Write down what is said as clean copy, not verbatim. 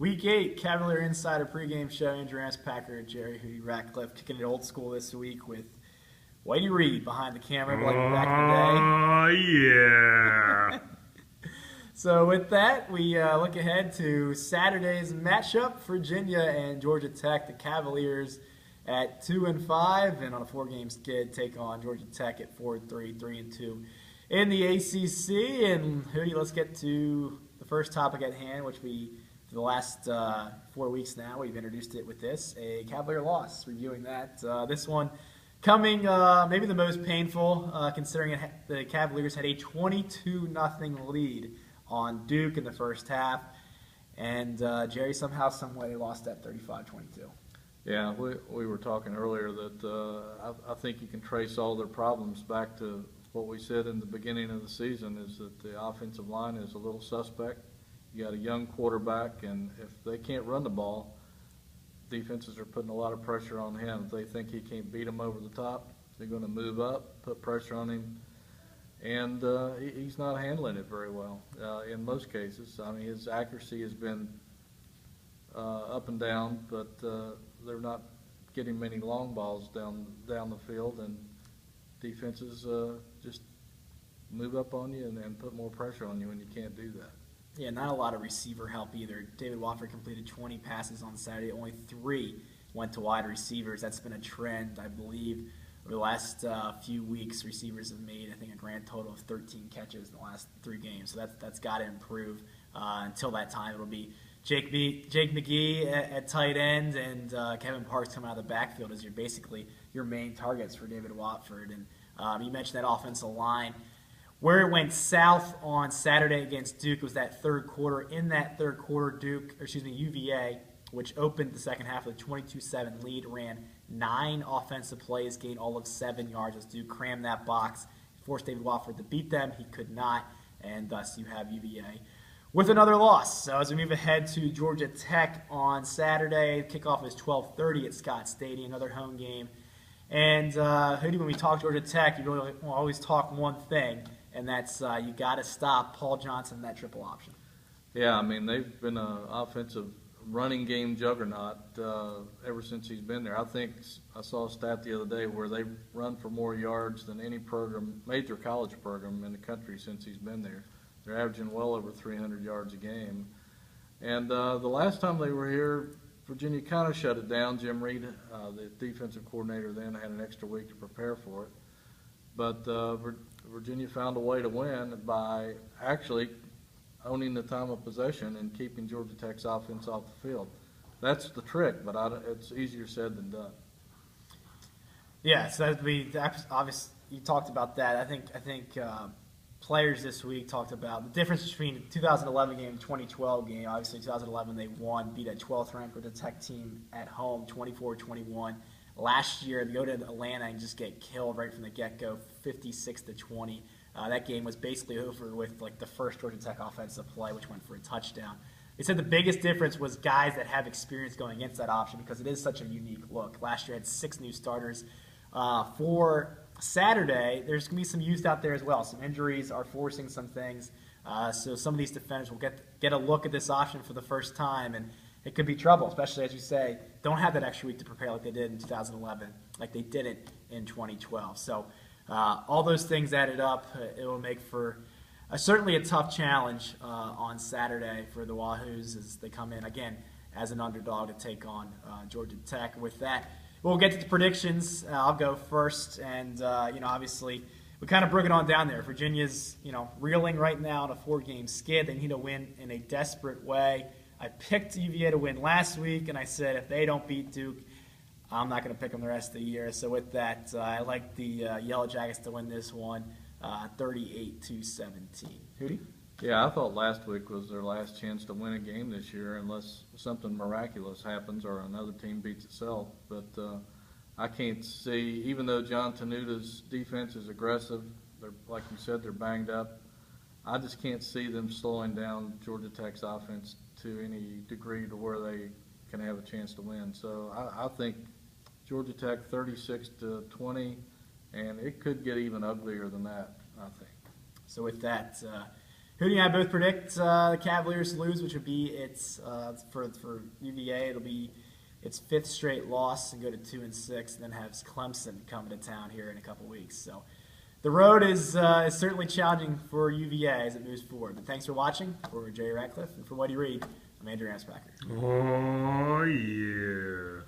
Week 8, Cavalier Insider pregame show. Andrew Ramspacher and Ratcliffe kicking it old school this week with Whitey Reed behind the camera like back in the day. Oh, yeah. So with that, we look ahead to Saturday's matchup, Virginia and Georgia Tech. The Cavaliers at 2-5, and on a 4-game skid, take on Georgia Tech at 4-3, 3-2 in the ACC. And Hootie, let's get to the first topic at hand, which we, for the last 4 weeks now, we've introduced it with this, a Cavalier loss. Reviewing that, this one coming maybe the most painful, considering the Cavaliers had a 22-0 lead on Duke in the first half, and Jerry, somehow, someway, they lost that 35-22. Yeah, we were talking earlier that I think you can trace all their problems back to what we said in the beginning of the season, is that the offensive line is a little suspect. You got a young quarterback, and if they can't run the ball, defenses are putting a lot of pressure on him. If they think he can't beat them over the top, they're going to move up, put pressure on him, and he's not handling it very well in most cases. I mean, his accuracy has been up and down, but they're not getting many long balls down the field, and defenses just move up on you and put more pressure on you when you can't do that. Yeah, not a lot of receiver help either. David Wofford completed 20 passes on Saturday. Only 3 went to wide receivers. That's been a trend, I believe, over the last few weeks. Receivers have made, I think, a grand total of 13 catches in the last 3 games. So that's got to improve. Until that time, it'll be Jake McGee at tight end and Kevin Parks coming out of the backfield as your main targets for David Watford. And you mentioned that offensive line. Where it went south on Saturday against Duke was that third quarter. In that third quarter, UVA, which opened the second half with a 22-7 lead, ran 9 offensive plays, gained all of 7 yards as Duke crammed that box, forced David Watford to beat them. He could not, and thus you have UVA with another loss. So as we move ahead to Georgia Tech on Saturday, kickoff is 12:30 at Scott Stadium, another home game. And Hoodie, when we talk Georgia Tech, you really always talk one thing, and that's you got to stop Paul Johnson in that triple option. Yeah, I mean, they've been an offensive running game juggernaut ever since he's been there. I think I saw a stat the other day where they've run for more yards than any major college program in the country since he's been there. They're averaging well over 300 yards a game. And the last time they were here, Virginia kind of shut it down. Jim Reed, the defensive coordinator then, had an extra week to prepare for it. But Virginia found a way to win by actually owning the time of possession and keeping Georgia Tech's offense off the field. That's the trick, but it's easier said than done. Yeah, so that'd be obvious. You talked about that. I think players this week talked about the difference between the 2011 game and 2012 game. Obviously, 2011 they won, beat a 12th ranked Georgia Tech team at home, 24-21. Last year, they go to Atlanta and just get killed right from the get-go, 56-20. That game was basically over with like the first Georgia Tech offensive play, which went for a touchdown. They said the biggest difference was guys that have experience going against that option because it is such a unique look. Last year had 6 new starters. For Saturday, there's going to be some youth out there as well. Some injuries are forcing some things. So some of these defenders will get a look at this option for the first time, and it could be trouble, especially, as you say, don't have that extra week to prepare like they did in 2011, like they didn't in 2012. So all those things added up, it will make for certainly a tough challenge on Saturday for the Wahoos as they come in, again, as an underdog to take on Georgia Tech. With that, we'll get to the predictions. I'll go first, and obviously we kind of broke it on down there. Virginia's reeling right now on a 4-game skid. They need a win in a desperate way. I picked UVA to win last week, and I said if they don't beat Duke, I'm not going to pick them the rest of the year. So with that, I like the Yellow Jackets to win this one, 38-17. Hootie? Yeah, I thought last week was their last chance to win a game this year unless something miraculous happens or another team beats itself. But I can't see, even though John Tenuta's defense is aggressive, they're, like you said, they're banged up, I just can't see them slowing down Georgia Tech's offense to any degree to where they can have a chance to win. So I think Georgia Tech 36-20, and it could get even uglier than that, I think. So with that, Hootie and I both predict the Cavaliers lose, which would be for UVA. It'll be its 5th straight loss and go to 2-6, and then have Clemson coming to town here in a couple weeks. So the road is certainly challenging for UVA as it moves forward. But thanks for watching. For Jay Ratcliffe and for What Do You Read, I'm Andrew Ramspacher. Oh, yeah.